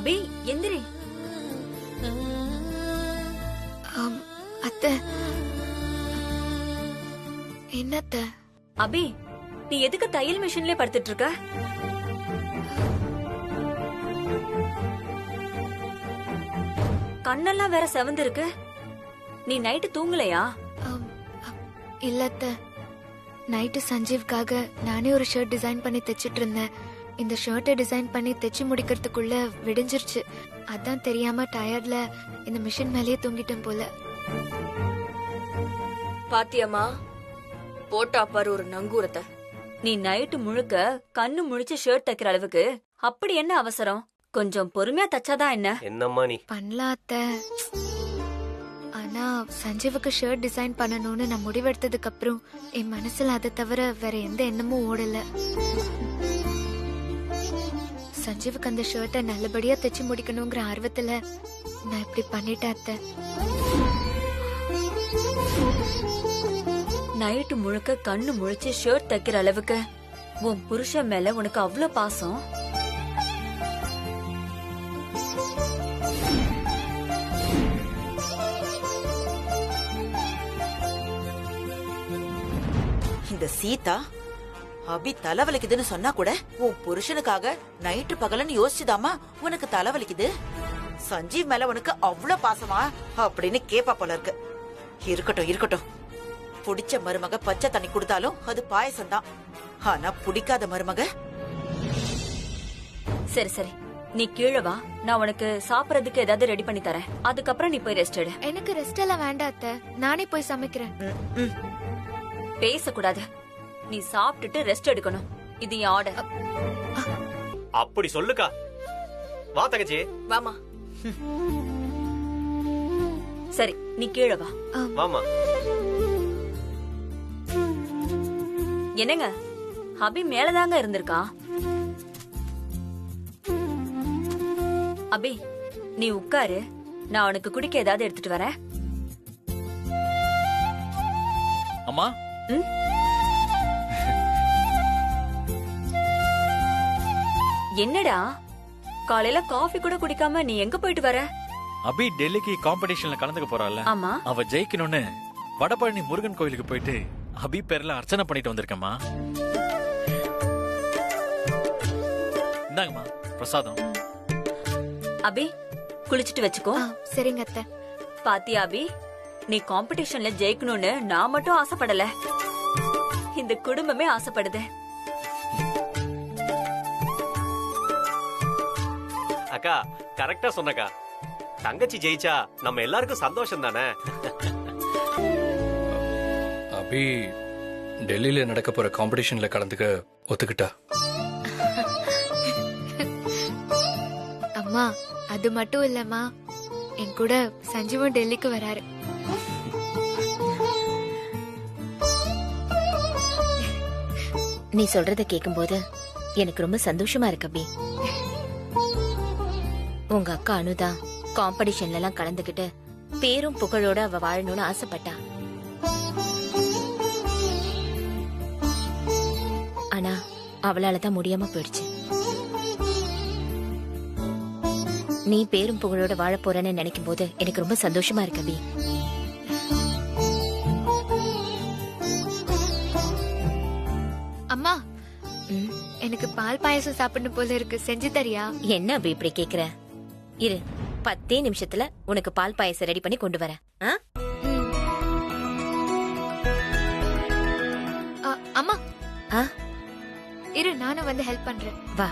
அபி எந்திரி. அத்தை, என்னத்த? அபி நீ எதுக்கு தையல் மிஷின்லயே படுத்துட்டு இருக்க? கண்ணெல்லாம் வேற செவந்து இருக்கு. நீ நைட்டு தூங்கலையா? இல்லத்த, நைட்டு சஞ்சீவ்காக நானே ஒரு ஷர்ட் டிசைன் பண்ணி தைச்சிட்டு இருந்தேன். இந்த ஷர்ட்டை டிசைன் பண்ணி தைச்சு முடிக்கிறதுக்குள்ள விடிஞ்சிருச்சு. அதான் தெரியாம டயர்ட்ல இந்த மிஷின் மேலேயே தூங்கிட்டேன் போல. பாத்தியம்மா, போட்டா பாரு ஒரு நங்கூரத்தை. நீ நைட்டு முழுக்க கண்ணு முழிச்சு ஷர்ட் தைக்கிற அளவுக்கு அப்படி என்ன அவசரம்? கொஞ்சம் பொறுமையா தச்சாதான் என்ன? என்னம்மா நீ? பண்ணலாம் அத்தை. ஆனா சஞ்சீவுக்கு ஷர்ட் டிசைன் பண்ணணும்னு நான் முடிவெடுத்ததுக்கு அப்புறம் என் மனசுல அதை தவிர வேற எந்த எண்ணமும் ஓடல. சஞ்சீவுக்கு அந்த ஷர்ட்டை நல்லபடியா தைச்சு முடிக்கணுங்கிற ஆர்வத்துல நான் இப்படி பண்ணிட்டேன் அத்தை. நைட்டு முழுக்க கண்ணு முழிச்சு ஷர்ட் தைக்கிற அளவுக்கு உன் புருஷன் மேல உனக்கு அவ்வளவு பாசம்? இந்த சீதா அபி தலைவலிக்குதுன்னு சொன்னா கூட உன் புருஷனுக்காக நைட்டு பகலன்னு யோசிச்சுதாமா உனக்கு தலைவலிக்குது. சஞ்சீவ் மேல உனக்கு அவ்வளவு பாசமா அப்படின்னு கேப்பா போல இருக்கு. இருக்கட்டும் இருக்கட்டும், புடிச்ச மருமக பச்சை தண்ணி கொடுத்தாலும் அது பாயசம் தான். ஆனா புடிக்காத மருமக. சரி சரி, நீ கீழே வா, நான் உனக்கு சாப்பிடறதுக்கு ஏதாவது ரெடி பண்ணி தரேன். அதுக்கப்புறம் நீ போய் ரெஸ்ட் எடு. எனக்கு ரெஸ்ட் எல்லாம் வேண்டாம் அத்தை, நானே போய் சமைக்கிறேன். பேசக்கூடாது, நீ சாப்பிட்டுட்டு ரெஸ்ட் எடுக்கணும். இது என் ஆர்டர். அப்படி சொல்லுக்கா. வா தங்கச்சி. வாமா. சரி, நீ கீழே வா. வாமா. என்னங்க, அபி மேலதாங்க இருந்திருக்கா. அபி நீ உட்காரு, நான் உனக்கு குடிக்க ஏதாவது எடுத்துட்டு வரேன். அம்மா. என்னடா காலையில காஃபி கூட குடிக்காம நீ எங்க போயிட்டு வர? அபி டெல்லிக்கு காம்படிஷன்ல கலந்துக்க போறாள். ஆமா. அவ ஜெயிக்கணும்னு வடபழனி முருகன் கோயிலுக்கு போயிட்டு அபி பேர்ல அர்ச்சனை பண்ணிட்டு வந்திருக்கேம்மா. இந்தாங்கம்மா பிரசாதம். அபி குளிச்சிட்டு வச்சுக்கோ. சரிங்க அத்தை. பாத்தியா அபி, நீ காம்படிஷன்ல ஜெயிக்கணும்னு நான் மட்டும் ஆசைப்படல, இந்த குடும்பமே ஆசைப்படுது. அக்கா கரெக்டா சொன்னக்கா. தங்கச்சி ஜெயிச்சா நம்ம எல்லாருக்கும் சந்தோஷம் தானே. அபி டெல்லியில நடக்க போற காம்படிஷன்ல கலந்துக்க ஒத்துக்கிட்டா. அம்மா அது மட்டும் இல்லம்மா, என் கூட சஞ்சீவும் டெல்லிக்கு வராரு. நீ சொல்றத கேக்கும்போது எனக்கு ரொம்ப சந்தோஷமா இருக்கு அபி. உங்க அக்கா அனுதா காம்படிஷன்ல எல்லாம் கலந்துகிட்டு பேரும் புகழோட அவ வாழணும்னு ஆசைப்பட்டா. ஆனா அவளாலதான் முடியாம போயிடுச்சு. நீ பேரும் புகழோட வாழ போறன்னு நினைக்கும் போது எனக்கு ரொம்ப சந்தோஷமா இருக்கு அபி. அம்மா, எனக்கு பால் பாயசம் சாப்பிடணும் போல இருக்கு, செஞ்சு தரியா? என்ன அபி இப்படி கேக்குற? இரு, 10 நிமிஷத்துல உனக்கு பால் பாயசம் ரெடி பண்ணி கொண்டு வரேன். அம்மா ஆ? இரு, நானும் வந்து ஹெல்ப் பண்றேன். வா.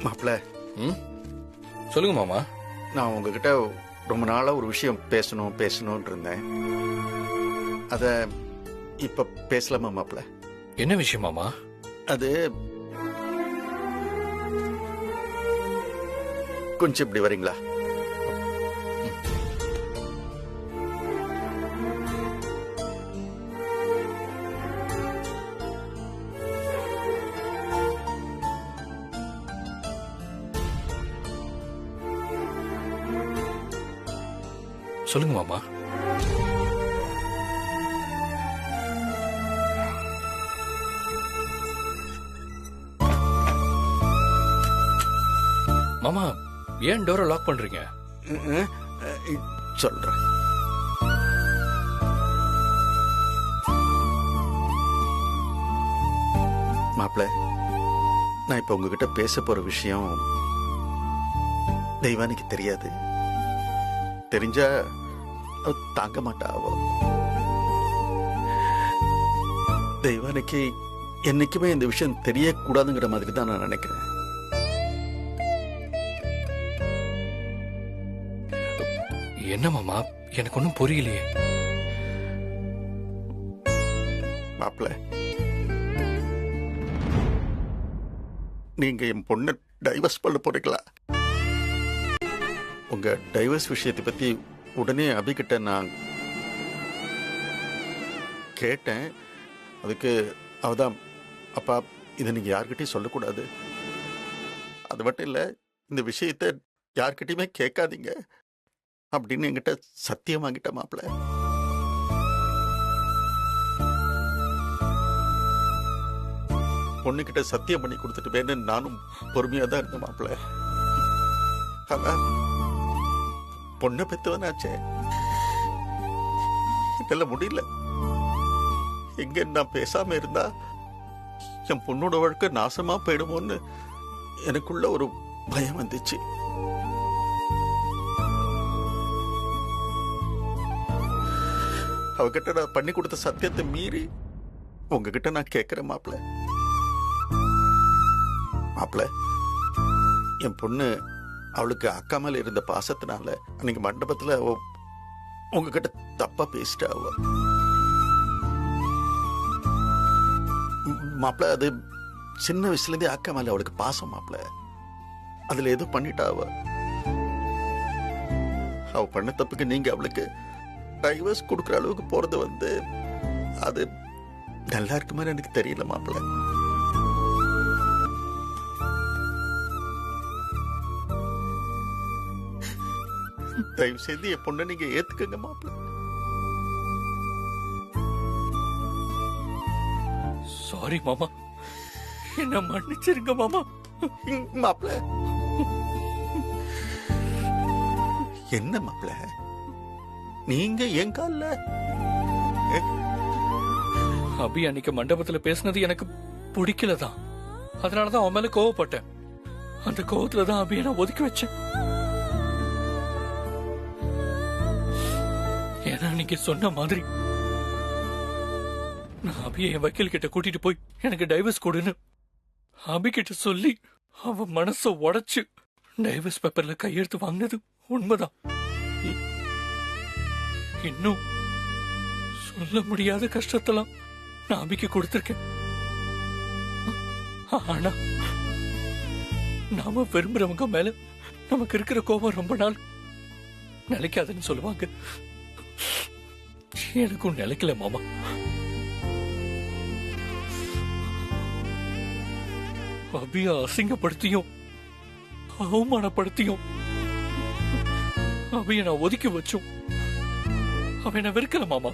மாப்பிள்ள, சொல்லுங்க மாமா. நான் உங்ககிட்ட ரொம்ப நாளா ஒரு விஷயம் பேசணும்னு இருந்தேன். அத இப்ப பேசலாமா மாப்பிள்ள? என்ன விஷயம் மாமா? அது கொஞ்சம் இப்படி வரீங்களா? சொல்லுங்க மாமா. மாமா ஏன் டோரை லாக் பண்றீங்க? சொல்றேன். மாப்பிள்ள, நான் இப்ப உங்ககிட்ட பேச போற விஷயம் தெய்வானிக்கு தெரியாது. தெரிஞ்சா அவ தாங்க மாட்டா. அவ தெய்வானிக்கு என்னைக்குமே இந்த விஷயம் தெரியக்கூடாதுங்கிற மாதிரி தான் நான் நினைக்கிறேன். என்ன மாமா, எனக்கு ஒன்றும் புரியலையே. மாப்பிள்ள, நீங்க என் பொண்ணை டைவர்ஸ் பண்ண போறீங்களா? உங்க டைவர்ஸ் விஷயத்தை பத்தி உடனே அபிகிட்ட நான் கேட்டேன். அதுக்கு அவதான், அப்பா இதை நீங்க யார்கிட்டயும் சொல்லக்கூடாது, அது மட்டும் இல்ல இந்த விஷயத்தை யார்கிட்டயுமே கேட்காதீங்க அப்படின்னு என்கிட்ட சத்தியம் வாங்கிட்ட. மாப்பிள்ள, பொண்ணுகிட்ட சத்தியம் பண்ணி கொடுத்துட்டு வேணும்னு நானும் பொறுமையா தான் இருந்தேன். மாப்பிள்ள, அதான் பொண்ணை பெத்தவனாச்சே, இதெல்லாம் முடியல. எங்க நான் பேசாம இருந்தா என் பொண்ணோட வாழ்க்கை நாசமா போயிடுமோன்னு எனக்குள்ள ஒரு பயம் வந்துச்சு. அவகிட்ட நான் பண்ணி கொடுத்த சத்தியத்தை மீறி உங்ககிட்ட நான் கேட்கிறேன். மாப்பிள்ள, மாப்பிள்ள, என் பொண்ணு அவளுக்கு அக்கா மேல இருந்த பாசத்தினால அன்னைக்கு மண்டபத்துல உங்ககிட்ட தப்பா பேசிட்டா. அவ மாப்பிள்ள, அது சின்ன வயசுல இருந்தே அக்கா மேல அவளுக்கு பாசம். மாப்பிள்ள, அதுல ஏதோ பண்ணிட்டா. அவ பண்ண தப்புக்கு நீங்க அவளுக்கு டைவர்ஸ் கொடுக்குற அளவுக்கு போறது அது நல்லா இருக்குமான்னு எனக்கு தெரியல. மாப்பிள்ள, தயவு செய்து என் பொண்ணை நீங்க ஏத்துக்கங்க. மாப்பிள்ள, சாரி மாமா, என்ன மன்னிச்சிருங்க மாமா. மாப்பிள்ள, என்ன மாப்பிள்ள, நீங்க என் கால்ல அபி அன்னைக்கு மண்டபத்துல பேசினது எனக்கு பிடிக்கலதான். அதனாலதான் அவன் மேல கோவப்பட்டேன். அந்த கோவத்துலதான் அபியை நான் ஒதுக்கி வச்சேன். ஏன்னா நீங்க சொன்ன மாதிரி நான் அபியை என் வக்கீல் கிட்ட கூட்டிட்டு போய் எனக்கு டைவர்ஸ் கொடுன்னு அபி கிட்ட சொல்லி அவன் மனச உடைச்சு டைவர்ஸ் பேப்பர்ல கையெழுத்து வாங்கினது உண்மைதான். இன்னும் சொல்ல முடியாத கஷ்டத்தெல்லாம் நான் அபிக்கு கொடுத்திருக்கேன். ஆனா நாம விரும்புறவங்க மேல நமக்கு இருக்கிற கோபம் ரொம்ப நாள் நிலைக்காதுன்னு சொல்லுவாங்க. எனக்கும் நிலைக்கல மாமா. அபிய அசிங்கப்படுத்தியும் அவமானப்படுத்தியும் அபிய நான் ஒதுக்கி வச்சும் அவனை வெறுக்கல மாமா.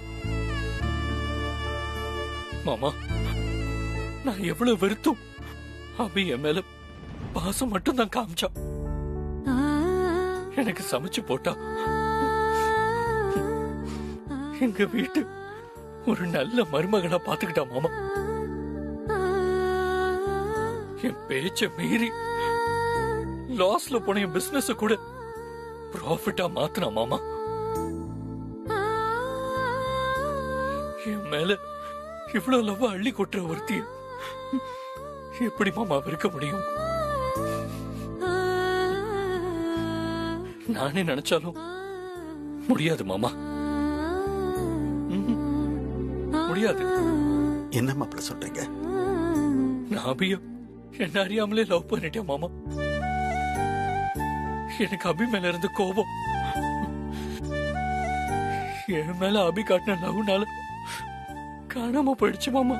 மாமா, நான் எவ்வளவு வெறுத்தும் அபி என் மேல பாசம் மட்டும் தான் காமிச்சா. எனக்கு சமைச்சு போட்டா, எங்க வீட்டு ஒரு நல்ல மருமகனா பாத்துக்கிட்டா மாமா. என் பேச்ச மீறி லாஸ்ல போன என் பிசினஸ் கூட ப்ராஃபிட்டா மாத்தினா மாமா. என் மேல இவ்வளவு லவ் அள்ளி கொட்டுற ஒருத்தி எப்படி மாமா இருக்க முடியும்? நானே நினைச்சாலும் முடியாது மாமா, முடியாது. என்ன மாப்பிள்ள சொல்றீங்க? நான் அபிய என்ன அறியாமலே லவ் பண்ணிட்டேன் மாமா. எனக்கு அபி மேல இருந்து கோபம் என் மேல அபி காட்டின லவ்னால காணாம போயிடுச்சு மாமா.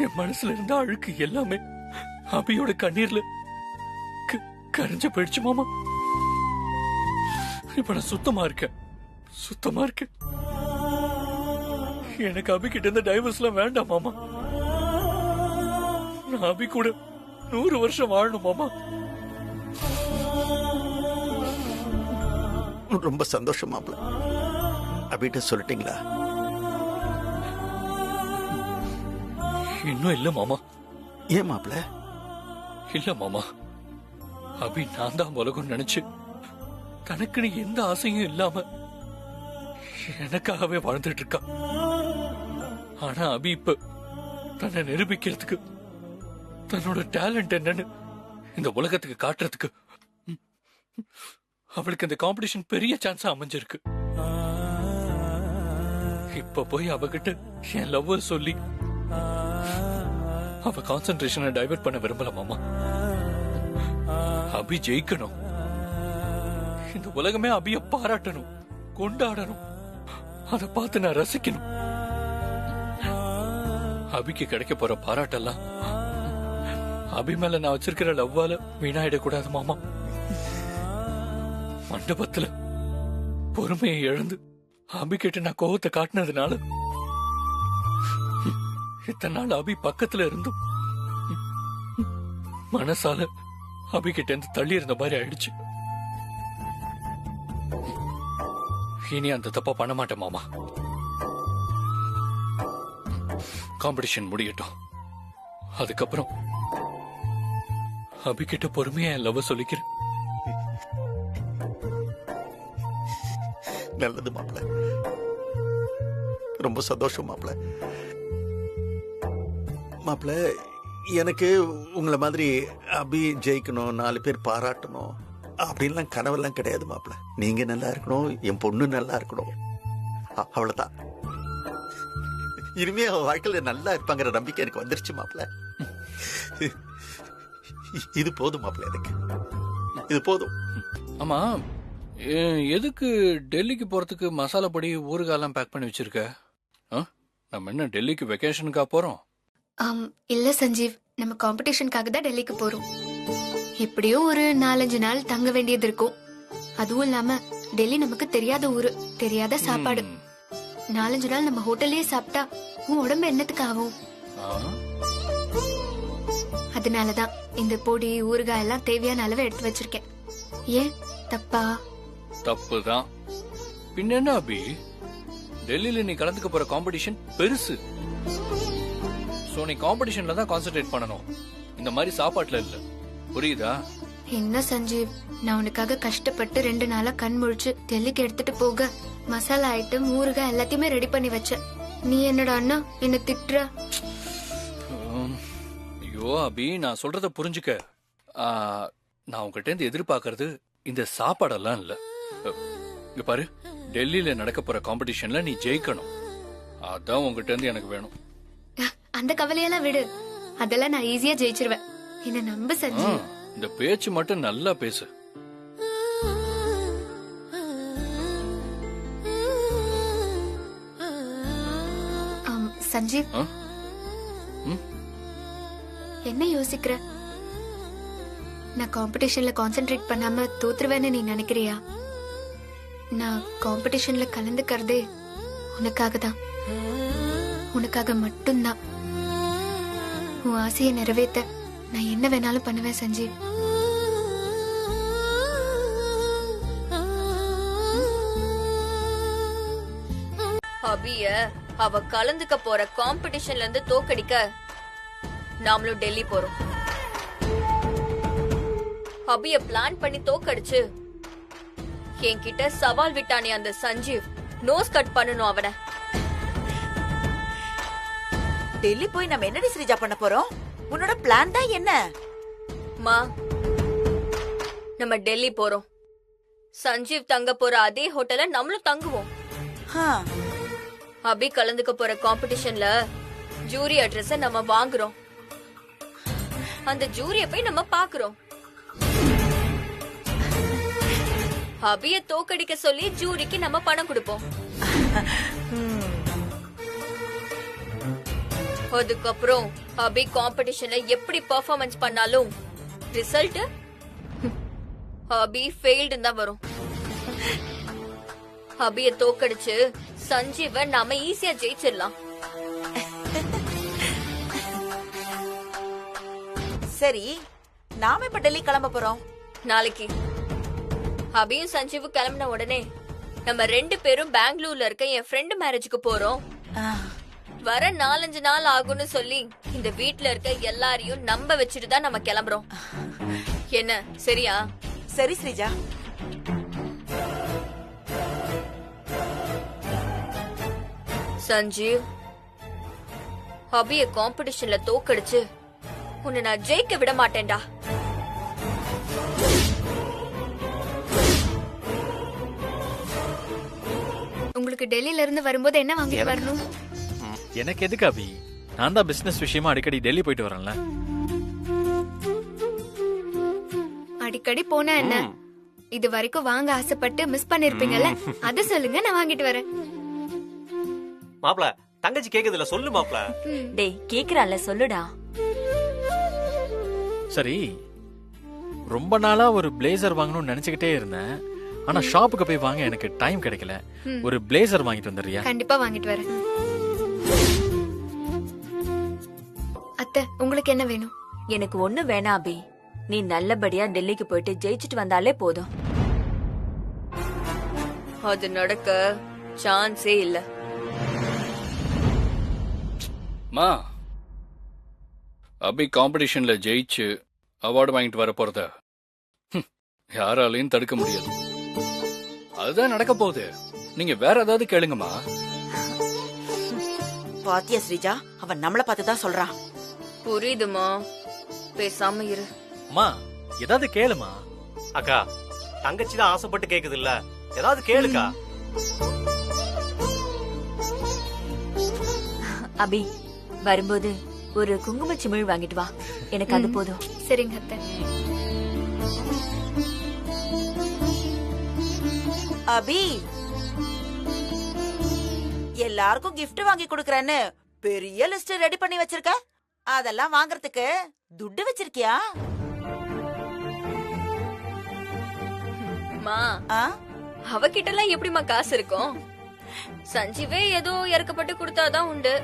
என் மனசுல இருந்த அழுக்கு எல்லாமே அபியோட கண்ணீர்ல கரைஞ்சு போயிடுச்சு மாமா. இப்ப நான் சுத்தமா இருக்கேன், சுத்தமா இருக்கேன். எனக்கு அபி கிட்ட இருந்த டைவர்ஸ்லாம் வேண்டாம் மாமா. நான் அபி கூட 100 வருஷம் வாழணும் மாமா. ரொம்ப சந்தோஷம் மாப்பிள்ள. அபிட்ட சொல்லிட்டீங்களா? இன்னும் இல்ல மாமா. ஏன் மாப்பிள்ள? இல்ல மாமா, அபி நான் தான் உலகம் நினைச்சு தனக்குன்னு எந்த ஆசையும் இல்லாம எனக்காகவே வாழ்ந்துட்டு இருக்கா. ஆனா அபி இப்ப தன்னை நிரூபிக்கிறதுக்கு, தன்னோட டேலண்ட் என்னன்னு இந்த உலகத்துக்கு காட்டுறதுக்கு அவளுக்கு இந்த காம்படிஷன் பெரிய சான்ஸா அமைஞ்சிருக்கு. இப்ப போய் அவகிட்ட என் லவ் சொல்லி அவ கான்சென்ட்ரேஷனை டைவர்ட் பண்ண விரும்பல மாமா. அபி ஜெயிக்கணும். இந்த உலகமே அபிய பாராட்டணும், கொண்டாடணும். அதை பார்த்து நான் ரசிக்கணும். அபிக்கு கிடைக்க போற பாராட்டெல்லாம் அபி மேல நான் வச்சிருக்கிற லவ்வால வீணாயிடக்கூடாது மாமா. மண்டபத்துல பொறுமையை இழந்து அபி கிட்ட நான் கோவத்தை காட்டினதுனால இத்தனை நாள் அபி பக்கத்துல இருந்தும் மனசால அபி கிட்ட இருந்து தள்ளி இருந்த மாதிரி ஆயிடுச்சு. இனி அந்த தப்பா பண்ண மாட்டேன் மாமா. காம்படிஷன் முடியட்டும், அதுக்கப்புறம் அபி கிட்ட பொறுமையா என் லவ் சொல்லிக்கிறேன். நல்லது மாப்பிள்ள, ரொம்ப சந்தோஷம் மாப்பிள்ள. மாப்பிள்ள, எனக்கு உங்களை மாதிரி அபி ஜெயிக்கணும், 4 பேர் பாராட்டணும் அப்படின்லாம் கனவெல்லாம் கிடையாது மாப்பிள்ள. நீங்க நல்லா இருக்கணும், என் பொண்ணு நல்லா இருக்கணும், அவ்வளவுதான். இனிமே அவன் வாழ்க்கையில நல்லா இருப்பாங்கிற நம்பிக்கை எனக்கு வந்துருச்சு மாப்பிள்ள. இது போதும் மாப்பிள்ள, எனக்கு இது போதும். ஆமா, எதுக்கு டெல்லிக்கு போறதுக்கு மசாலா பொடி ஊறுகாலாம் பேக் பண்ணி வச்சிருக்க? நம்ம என்ன டெல்லிக்கு வெக்கேஷனுக்கா போறோம்? இல்ல சஞ்சீவ், நம்ம காம்படிஷனுக்காக தான் டெல்லிக்கு போறோம். எப்படியும் ஒரு 4-5 நாள் தங்க வேண்டியது இருக்கும். அதுவும் இல்லாம டெல்லி நமக்கு தெரியாத ஊரு, தெரியாத சாப்பாடு. 4-5 நாள் நம்ம ஹோட்டல்லயே சாப்பிட்டா உன் உடம்பு என்னத்துக்கு ஆகும்? அதனாலதான் இந்த பொடி ஊறுகாய் எல்லாம் தேவையான அளவு எடுத்து வச்சிருக்கேன். ஏன் தப்பா? தப்புதான். பின்ன என்ன அபி, டெல்லியில நீ கலந்துக்க போற காம்படிஷன் பெருசு. சோ நீ காம்படிஷன்ல தான் கான்சென்ட்ரேட் பண்ணணும், இந்த மாதிரி சாப்பாட்டுல இல்ல. புரியுதா? என்ன சஞ்சீவ், நான் உனக்காக கஷ்டப்பட்டு 2 நாளா கண் முழிச்சு டெல்லிக்கு எடுத்துட்டு போக மசாலா ஐட்டம் ஊறுகாய் எல்லாத்தையுமே ரெடி பண்ணி வச்ச. நீ என்னடா அண்ணா என்ன திட்டுற? ஐயோ அபி, நான் சொல்றத புரிஞ்சுக்க. நான் உங்ககிட்ட இருந்து எதிர்பார்க்கறது இந்த சாப்பாடெல்லாம் இல்ல. இங்க பாரு, டெல்லியில நடக்க போற காம்படிஷன்ல நீ ஜெயிக்கணும், அதான் உங்ககிட்ட இருந்து எனக்கு வேணும். அந்த கவலையெல்லாம் விடு, அதெல்லாம் நான் ஈஸியா ஜெயிச்சிருவேன். என்ன நம்ப சஞ்சீவ். இந்த பேச்சு மட்டும் நல்லா பேசு. சஞ்சீவ், என்ன யோசிக்கிற? நான் காம்படிஷன்ல கான்சென்ட்ரேட் பண்ணாம தோத்துருவேன்னு நீ நினைக்கிறியா? நான் காம்படிஷன்ல கலந்துக்கிறதே உனக்காக தான், உனக்காக மட்டும்தான். உன் ஆசையை நிறைவேற்ற நான் என்ன வேணாலும் பண்ணுவேன் சஞ்சீவ். அபிய அவ கலந்துக்க போற காம்படிஷன்ல இருந்து தோக்கடிக்க நாமளும் டெல்லி போறோம். அபிய பிளான் பண்ணி தோக்கடிச்சு என்கிட்ட சவால் விட்டானே அந்த சஞ்சீவ், நோஸ் கட் பண்ணணும் அவனை. டெல்லி போய் நம்ம என்னடி ஸ்ரீஜா பண்ண போறோம்? உன்னோட பிளான் தான் என்ன? மா, நம்ம டெல்லி போறோம். சஞ்சீவ் தங்க போற அதே ஹோட்டல்ல நம்மளும் தங்குவோம். அபி கலந்துக்க போற காம்படிஷன்ல ஜூரி அட்ரஸ் நம்ம வாங்குறோம். அந்த ஜூரிய போய் நம்ம பாக்குறோம். அபிய தோக்கடிக்க சொல்லி ஜூரிக்கு நம்ம பணம் கொடுப்போம். அதுக்கப்புறம் அபி காம்படிஷன்ல எப்படி பெர்ஃபார்மன்ஸ் பண்ணாலும் ரிசல்ட் அபி ஃபெயில்டு தான் வரும். அபிய தோக்கடிச்சு சஞ்சீவ நாம ஈஸியா ஜெயிச்சிடலாம். சரி, நாம இப்ப டெல்லி கிளம்ப போறோம். நாளைக்கு அபியும் சஞ்சீவும் கிளம்பின உடனே நம்ம 2 பேரும் பெங்களூர்ல இருக்க என் ஃப்ரெண்டு மேரேஜுக்கு போறோம். வர 4-5 நாள் ஆகும்னு சொல்லி இந்த வீட்ல இருக்க எல்லாரையும் நம்ப வச்சுட்டு தான் நம்ம கிளம்புறோம். என்ன சரியா? சரி ஸ்ரீஜா. சஞ்சீவ், அபிய காம்படிஷன்ல தோக்கடிச்சு உன்னை நான் ஜெயிக்க விட மாட்டேன்டா. உங்களுக்கு டெல்லியில இருந்து வரும்போது என்ன வாங்கிட்டு வரணும்? எனக்கு எதுக்கு அபி? நான் தான் பிசினஸ் விஷயமா அடிக்கடி டெல்லி போயிட்டு வரேன்ல. அடிக்கடி போனா என்ன, இது வரைக்கும் வாங்க ஆசைப்பட்டு மிஸ் பண்ணிருப்பீங்கல்ல, அத சொல்லுங்க, நான் வாங்கிட்டு வரேன். மாப்ள, தங்கச்சி கேக்குதுல, சொல்லு மாப்ள. டேய் கேக்குறான்ல, சொல்லுடா. சரி, ரொம்ப நாளா ஒரு பிளேசர் வாங்கணும்னு நினைச்சுக்கிட்டே இருந்தேன். ஆனா ஷாப்புக்கு போய் வாங்க எனக்கு டைம் கிடைக்கல. ஒரு பிளேசர் வாங்கிட்டு வந்துறியா? கண்டிப்பா வாங்கிட்டு வரேன். அத்தை, உங்களுக்கு என்ன வேணும்? எனக்கு ஒண்ணு வேணாம் அபி. நீ நல்லபடியா டெல்லிக்கு போயிட்டு ஜெயிச்சுட்டு வந்தாலே போதும். அது நடக்க சான்ஸே இல்ல. மா, அபி காம்படிஷன்ல ஜெயிச்சு அவார்டு வாங்கிட்டு வர போறத யாராலையும் தடுக்க முடியாது. அதுதான் நடக்க போகுது. நீங்க வேற ஏதாவது கேளுங்கம்மா. பாத்தியா ஸ்ரீஜா, அவன் நம்மள பார்த்துதான் சொல்றான். புரியுதுமா, பேசாம இரு. அம்மா, ஏதாவது கேளுமா. அக்கா, தங்கச்சி தான் ஆசைப்பட்டு கேக்குது இல்ல, ஏதாவது கேளுக்கா. அபி, வரும்போது ஒரு குங்கும சிமிழ் வாங்கிட்டு வா. எனக்கு அது போதும். சரிங்க அத்தை. அபி, எல்லாருக்கும் கிஃப்ட் வாங்கி கொடுக்கறேன்னு பெரிய லிஸ்ட் ரெடி பண்ணி வச்சிருக்க. அதெல்லாம் வாங்குறதுக்கு துட்டு வச்சிருக்கியா? மா, அவகிட்ட எல்லாம் எப்படிமா காசு இருக்கும்? சஞ்சீவே ஏதோ இறக்கப்பட்டு கொடுத்தாதான் உண்டு.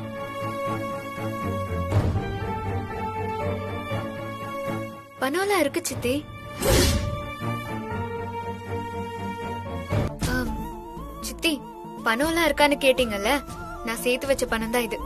பணம்லாம் இருக்கு சித்தி. சித்தி, பணம்லாம் இருக்கான்னு கேட்டீங்கல்ல, நான் சேர்த்து வச்ச பணம் தான் இது.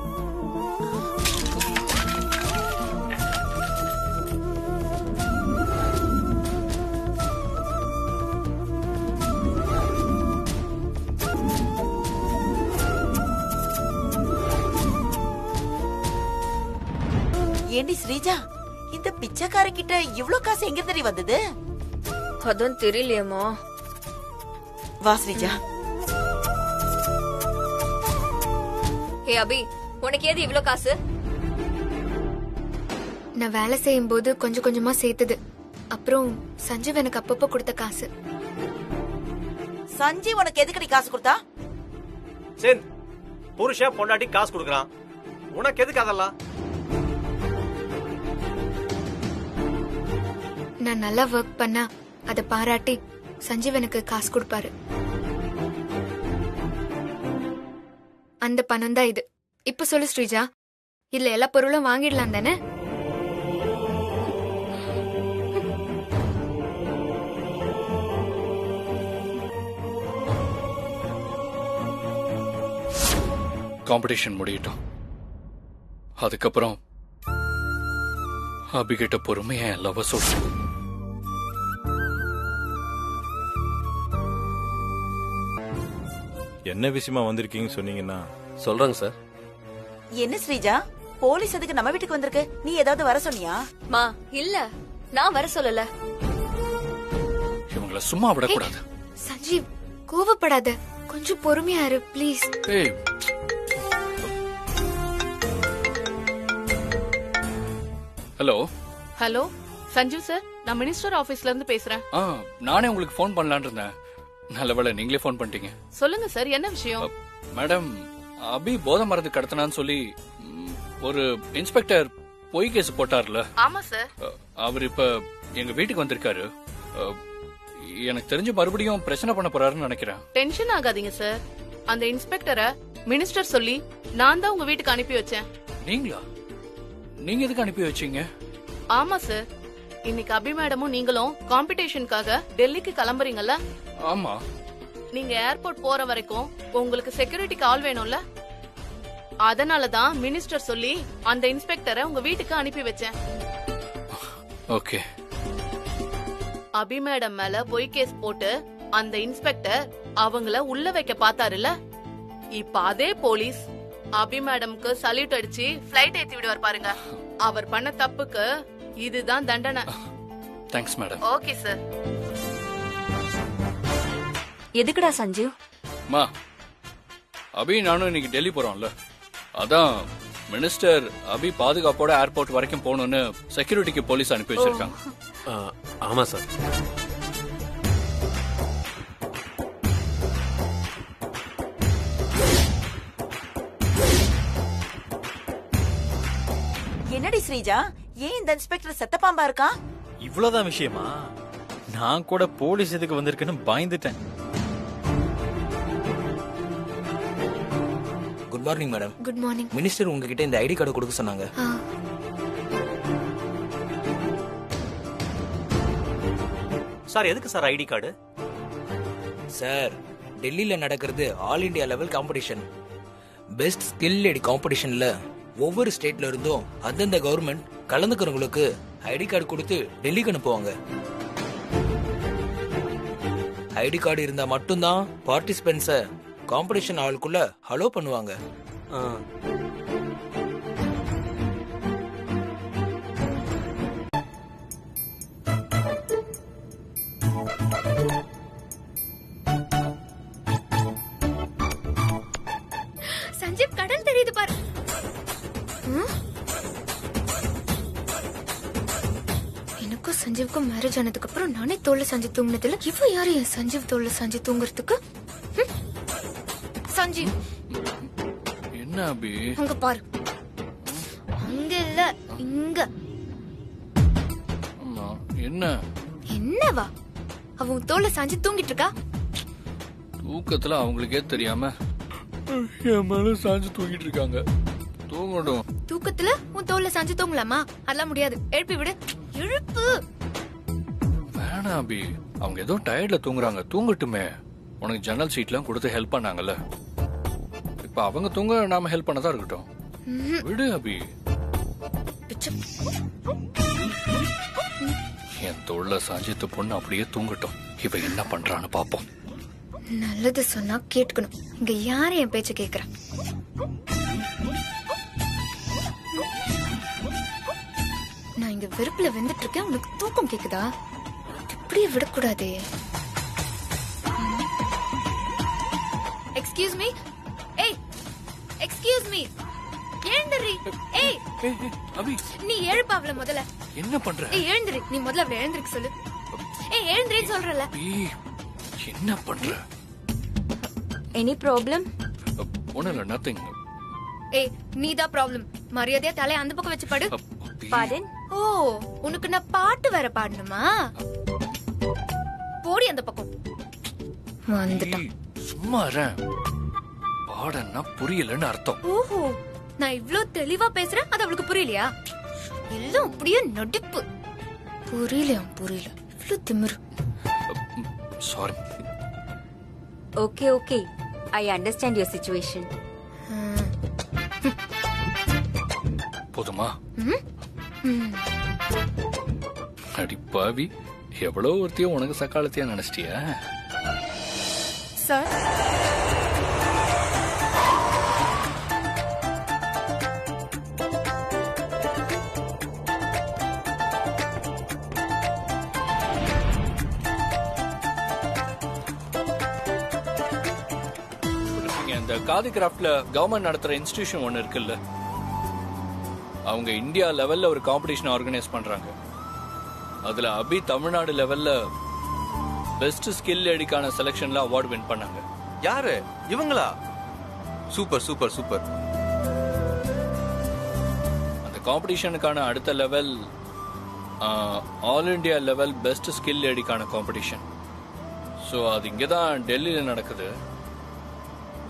ஏண்டி ஸ்ரீஜா, இந்த பிச்சைக்கார கிட்ட இவ்ளோ காசு எங்க தெரிய வந்தது? அதான் தெரியலையேம்மா. வா ஸ்ரீஜா. ஏ அபி, உனக்கு ஏது இவ்ளோ காசு? நான் வேலை செய்யும் போது கொஞ்சம் கொஞ்சமா சேர்த்தது. அப்புறம் சஞ்சீவ் எனக்கு அப்பப்போ கொடுத்த காசு. சஞ்சீவ் உனக்கு எதுக்கடி காசு கொடுத்தா? சரி, புருஷன் பொண்டாட்டி காசு கொடுக்கறான், உனக்கு எதுக்கு அதெல்லாம்? நான் நல்லா ஒர்க் பண்ணா அதை பாராட்டி சஞ்சீவ் எனக்கு காசு கொடுப்பாரு. அந்த பணம் தான் இது. இப்ப சொல்லு ஸ்ரீஜா, இல்ல எல்லா பொருளும் வாங்கிடலாம் தானே? காம்படிஷன் முடியட்டும். அதுக்கப்புறம் அபிகிட்ட பொறுமையா எல்லாவ சொல்றேன். என்ன விஷயமா வந்திருக்கீங்க சொன்னீங்கன்னா சொல்றேங்க சார். என்ன ஸ்ரீஜா, போலீஸ் அதுக்கு நம்ம வீட்டுக்கு வந்திருக்கு, நீ ஏதாவது வர சொன்னியா? மா, இல்ல, நான் வர சொல்லல. இவங்கள சும்மா விடக்கூடாது. சஞ்சீவ், கோவப்படாத, கொஞ்சம் பொறுமையா இரு ப்ளீஸ். ஏய், ஹலோ. ஹலோ சஞ்சீவ் சார், நான் மினிஸ்டர் ஆபீஸ்ல இருந்து பேசுறேன். நானே உங்களுக்கு ஃபோன் பண்ணலான்னு இருந்தேன். நல்லவேளை நீங்களே ஃபோன் பண்ணிட்டீங்க. சொல்லுங்க சார், என்ன விஷயம்? மேடம், அபி போதை மருந்து கடத்தினான்னு சொல்லி ஒரு இன்ஸ்பெக்டர் பொய் கேஸ் போட்டார்ல. ஆமா சார். அவர் இப்ப எங்க வீட்டுக்கு வந்திருக்காரு. எனக்கு தெரிஞ்சு மறுபடியும் பிரச்சனை பண்ண போறாருன்னு நினைக்கிறேன். டென்ஷன் ஆகாதீங்க சார். அந்த இன்ஸ்பெக்டரை மினிஸ்டர் சொல்லி நான் தான் உங்க வீட்டுக்கு அனுப்பி வச்சேன். நீங்களா? நீங்க எதுக்கு அனுப்பி வச்சீங்க? ஆமா சார். இன்னைக்கு அபி மேடமும் நீங்களும் காம்படிஷனுக்காக டெல்லிக்கு கிளம்புறீங்கல்ல? ஆமா. நீங்க ஏர்போர்ட் போற வரைக்கும் உங்களுக்கு செக்யூரிட்டிக்கு ஆள் வேணும்ல? அதனாலதான் மினிஸ்டர் சொல்லி அந்த இன்ஸ்பெக்டரை உங்க வீட்டுக்கு அனுப்பி வச்சேன். ஓகே. அபி மேடம் மேல பொய் கேஸ் போட்டு அந்த இன்ஸ்பெக்டர் அவங்கள உள்ள வைக்க பார்த்தாருல, இப்ப அதே போலீஸ் அபி மேடம்க்கு சல்யூட் அடிச்சு பிளைட் ஏத்தி விடுவார் பாருங்க. அவர் பண்ண தப்புக்கு இதுதான் தண்டனை. Thanks madam. Okay sir. எதுக்குடா சஞ்சீவ்? மா, அபி நானும் இன்னைக்கு டெல்லி போறோம்ல, அதான் மினிஸ்டர் அபி பாதுகாப்போட ஏர்போர்ட் வரைக்கும் போகணும்னு செக்யூரிட்டிக்கு போலீஸ் அனுப்பி வச்சிருக்காங்க. ஆமா சார். என்னடி ஸ்ரீஜா, ஏன் இந்த இன்ஸ்பெக்டர் செத்த பாம்பா இருக்கான்? இவ்வளவுதான் விஷயமா? நான் கூட போலீஸ் எதுக்கு வந்திருக்குன்னு பயந்துட்டேன். Good morning madam. Good morning. Minister உங்ககிட்ட இந்த ஐடி கார்டு கொடுக்க சொன்னாங்க. சார் எதுக்கு சார் ஐடி கார்டு? சார், டெல்லியில நடக்கிறது all India level competition. Best skill lady காம்படிஷன்ல ஒவ்வொரு ஸ்டேட்ல இருந்தும் அந்தந்த கவர்மெண்ட் கலந்துக்கிறவங்களுக்கு ஐடி கார்டு கொடுத்து டெல்லிக்கு அனுப்புவாங்க. ஐடி கார்டு இருந்தா மட்டும்தான் பார்ட்டிசிபென்ட்ஸ காம்படிஷன் ஹாலுக்குள்ள அலோ பண்ணுவாங்க. சஞ்சீவ், கடல் தெரியுது பாரு. எனக்கும் சஞ்சீவுக்கும் மேரேஜ் ஆனதுக்கு அப்புறம் நானே தோல்ல சாஞ்சு தூங்கினதுல இவ யாரு என் சஞ்சீவ் தோல்ல சாஞ்சு தூங்குறதுக்கு? சஞ்சீவ், என்ன அபி? அங்க பாரு. அங்க இல்ல, இங்க. என்ன? என்னவா? அவங்க தோல்ல சாஞ்சு தூங்கிட்டு இருக்கா. தூக்கத்துல அவங்களுக்கே தெரியாம என் மேல சாஞ்சு தூங்கிட்டு இருக்காங்க. தூங்கட்டும். தூக்கத்துல உன் தோல்ல சாஞ்சு தூங்கலாமா? அதெல்லாம் முடியாது. எழுப்பி விடு. எழுப்பு. வேணாம் அபி, அவங்க ஏதோ டயர்ட்ல தூங்குறாங்க, தூங்கட்டுமே. உனக்கு ஜன்னல் சீட்லாம் கொடுத்து ஹெல்ப் பண்ணாங்கல்ல, இப்ப அவங்க தூங்க நாம ஹெல்ப் பண்ணதா இருக்கட்டும். விடு அபி. என் தோல்ல சாஞ்சித்த பொண்ணு அப்படியே தூங்கட்டும். இவ என்ன பண்றான்னு பாப்போம். நல்லது சொன்னா கேட்கணும். இங்க யாரு என் பேச்ச கேக்குற? நான் இங்க வெறுப்புல வெந்துட்டு இருக்கேன், உனக்கு தூக்கம் கேக்குதா? இப்படியே விடக்கூடாதே. Excuse me. ஏய், எக்ஸ்கியூஸ் மீ. எழுந்துரி. ஏய் அபி, நீ எழுப்பாவல முதல்ல. என்ன பண்ற? ஏய் எழுந்துரு. நீ முதல்ல அவளை எழுந்திருக்க சொல்லு. ஏய் எழுந்துரு சொல்றல. என்ன பண்ற? Any problem? ஒண்ணும் இல்ல, நத்திங். ஏய் நீதான் ப்ராப்ளம். மரியாதையா தலைய அந்த பக்கம் வச்சு படு. பாடன். ஓ, உனக்கு நான் பாட்டு வேற பாடணுமா? போடி அந்த பக்கம். வந்துட்டான். சும்மா பாடன்னா புரியலன்னு அர்த்தம். ஓஹோ, நான் இவ்ளோ தெளிவா பேசுறேன், அது அவளுக்கு புரியலையா? எல்லாம் அப்படியே நடிப்பு. புரியல. இவ்ளோ திமிரு. Sorry. Okay okay, I understand your situation. போதுமா? அடி பாவி, எவ்வளவு ஒருத்தையும் உனக்கு சக்காலத்தையா நினைச்சிட்டியா? சார், இந்த காதி கிராஃப்ட்ல கவர்மெண்ட் நடத்துற இன்ஸ்டிடியூஷன் ஒன்னு இருக்குல்ல, அவங்க இந்தியா லெவல்ல ஒரு காம்படிஷன் ஆர்கனைஸ் பண்றாங்க. அதுல அபி தமிழ்நாடு லெவல்ல பெஸ்ட் ஸ்கில் லேடிக்கான செலக்ஷன்ல அவார்ட் வின் பண்ணாங்க. யாரு இவங்களா? Super super super. அந்த காம்படிஷனுக்கான அடுத்த level all India level best skill லேடிக்கான காம்படிஷன். ஸோ அது இங்கே தான் டெல்லியில் நடக்குது.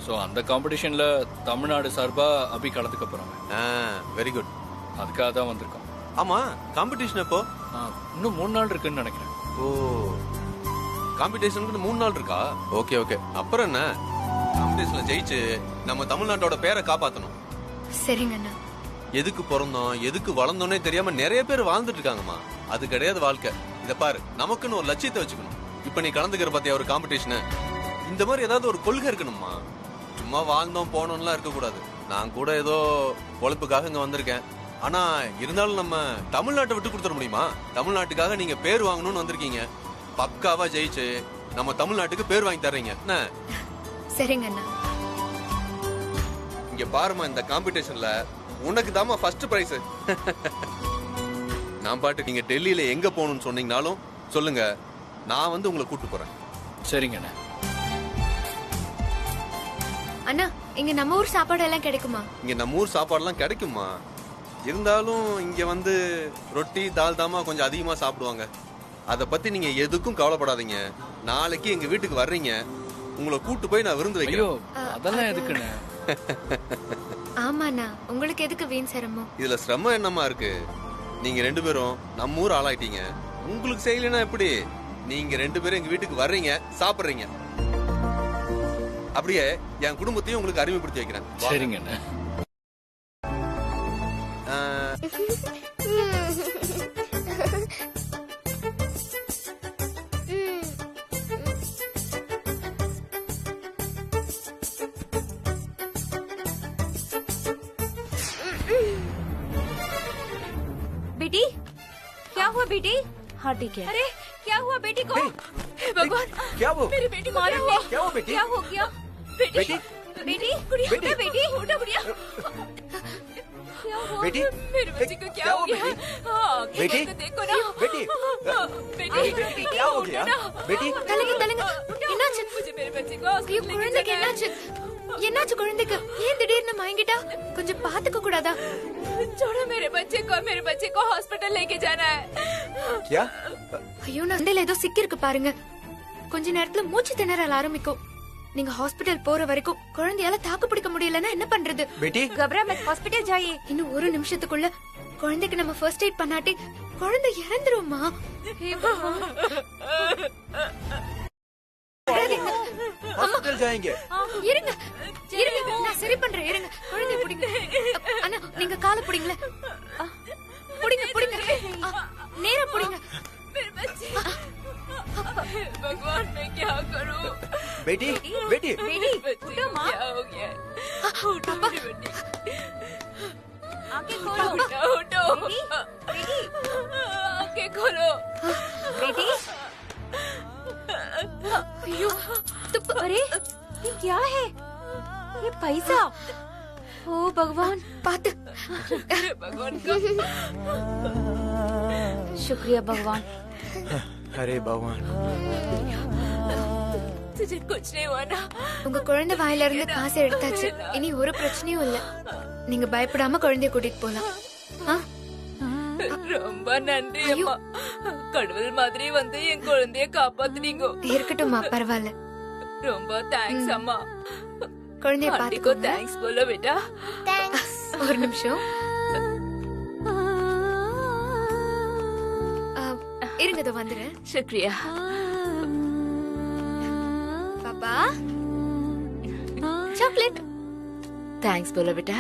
ஸோ அந்த காம்படிஷன்ல தமிழ்நாடு சார்பா அபி கலந்துக்க போறாங்க. Very good. அதுக்காக தான் வந்திருக்கோம். ஆமா காம்படிஷன் எப்போ? இன்னும் 3 நாள் இருக்குன்னு நினைக்கிறேன். ஓ, காம்படிஷனுக்கு 3 நாள் இருக்கா? Okay okay. அப்புறம் என்ன, காம்படிஷன்ல ஜெயிச்சு நம்ம தமிழ்நாட்டோட பேரை காப்பாத்தணும். சரிங்க அண்ணா. எதுக்கு பிறந்தோம் எதுக்கு வளர்ந்தோன்னே தெரியாம நிறைய பேர் வாழ்ந்துட்டு இருக்காங்கம்மா. அது கிடையாது வாழ்க்கை. இத பாரு, நமக்குன்னு ஒரு லட்சியத்தை வச்சுக்கணும். இப்ப நீ கலந்துக்கிற பாத்தியா ஒரு காம்படிஷன், இந்த மாதிரி ஏதாவது ஒரு கொள்கை இருக்கணும்மா. சும்மா வாழ்ந்தோம் போனோம்லாம் இருக்க கூடாது. நான் கூட ஏதோ பொழப்புக்காக இங்க வந்திருக்கேன். ஆனா இருந்தாலும் நம்ம தமிழ்நாட்டை விட்டு கொடுத்துட முடியுமா? தமிழ்நாட்டுக்காக நீங்க பேர் வாங்கணும்னு வந்திருக்கீங்க. பக்காவா ஜெயிச்சு நம்ம தமிழ்நாட்டுக்கு பேர் வாங்கி தர்றீங்க என்ன? சரிங்க அண்ணா. இங்க பாருமா, இந்த காம்படிஷன்ல உனக்கு தாமா ஃபர்ஸ்ட் பிரைஸ். நான் பாட்டு நீங்க டெல்லியில எங்க போகணும்னு சொன்னீங்கனாலும் சொல்லுங்க, நான் வந்து உங்களை கூட்டு போறேன். சரிங்க அண்ணா. அண்ணா, இங்க நம்ம ஊர் சாப்பாடு எல்லாம் கிடைக்குமா? இங்க நம்ம ஊர் சாப்பாடுலாம் கிடைக்குமா? இருந்தாலும் இங்க வந்து ரொட்டி தால் தாமா கொஞ்சம் அதிகமா சாப்பிடுவாங்க. அத பத்தி நீங்க எதுக்கும் கவலைப்படாதீங்க. நாளைக்கு எங்க வீட்டுக்கு வர்றீங்க, உங்களை கூட்டு போய் நான் விருந்து வைக்கிறேன். அதெல்லாம் எதுக்குண்ணே? ஆமாண்ணா, உங்களுக்கு எதுக்கு வீண் சிரமம்? இதுல சிரமம் என்னமா இருக்கு? நீங்க 2 பேரும் நம்ம ஊர் ஆளாயிட்டீங்க. உங்களுக்கு செய்யலன்னா எப்படி? நீங்க 2 பேரும் எங்க வீட்டுக்கு வர்றீங்க, சாப்பிடுறீங்க. அப்படியே என் குடும்பத்தையும் உங்களுக்கு அறிமுகப்படுத்தி வைக்கிறேன். சரிங்க அண்ணா. बेटी, क्या हुआ बेटी? हाँ ठीक है। अरे क्या हुआ बेटी को? भगवान, क्या वो? मेरी बेटी को क्या हुआ? क्या हुआ बेटी? क्या हो गया? बेटी, बेटी, गुड़िया, उठा बेटी, उठा गुड़िया। क्या हुआ? बेटी, मेरे बच्चे को क्या हो गया? हाँ, बेटी, देखो ना। बेटी, बेटी, क्या हो गया? बेटी, தலைங்க தலைங்க, என்னாச்சு? मुझे मेरे बच्चे को ஐயோ, குழந்தைக்கு என்னாச்சு? என்னாச்சு குழந்தைக்கு? ஏன் திடீர்னு மயங்கிட்டா? கொஞ்சம் பாத்துக்க கூடாதா? छोड़ो मेरे बच्चे को हॉस्पिटल लेके जाना है। क्या? ஐயோ, நண்டையில ஏதோ சிக்கி இருக்கு பாருங்க. கொஞ்ச நேரத்துல மூச்சு திணறல் ஆரம்பிக்கும். நீங்க ஹாஸ்பிடல் போற வரைக்கும் குழந்தையால தாக்கு பிடிக்க முடியலன்னா என்ன பண்றது? बेटी, घबरा मत, हॉस्पिटल जाइए। இன்னும் ஒரு நிமிஷத்துக்குள்ள குழந்தைக்கு நம்ம ஃபர்ஸ்ட் எய்ட் பண்ணாட்டி குழந்தை இறந்துருமா? हॉस्पिटल जाएंगे। இருங்க இருங்க, நான் சரி பண்றேன். இருங்க, குழந்தை பிடிங்க. அண்ணா, நீங்க காலை பிடிங்களே. பிடிங்க பிடிங்க, நேரா பிடிங்க. मेरे बच्चे, भगवान मैं क्या करूं? बेटी, बेटी, उठो माँ, क्या हो गया? उठो मेरी बेटी, आंखें खोलो। उठो बेटी, आंखें खोलो बेटी। ஐயோ, துப்பு. अरे ये क्या है? ये पैसा। ओ भगवान, பாத்து. भगवान का शुक्रिया भगवान। अरे भगवान, तुझे कुछ नहीं हुआ ना? உங்க குழந்தை வாயில இருந்து காசை எடுத்தாச்சு. இனி ஒரு பிரச்சனையும் இல்ல. நீங்க பயப்படாம குழந்தைய கூட்டிட்டு போலாம். ரொம்ப நன்றி அம்மா. கடவுள் மாதிரி வந்து என் குழந்தைய காப்பாத்துனீங்க. இருக்கட்டும்மா, பரவாயில்ல. ரொம்ப தேங்க்ஸ் அம்மா. குழந்தைய பாத்துக்கோ. தேங்க்ஸ் போல बेटा. தேங்க்ஸ். ஒரு நிமிஷம் இருங்க, இதோ வந்துறேன். शुक्रिया பாப்பா. சாக்லேட். தேங்க்ஸ் போல बेटा.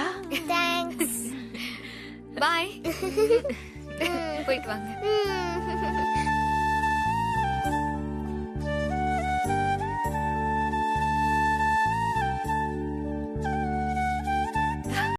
தேங்க்ஸ். பாய். போயிட்டு வாங்க.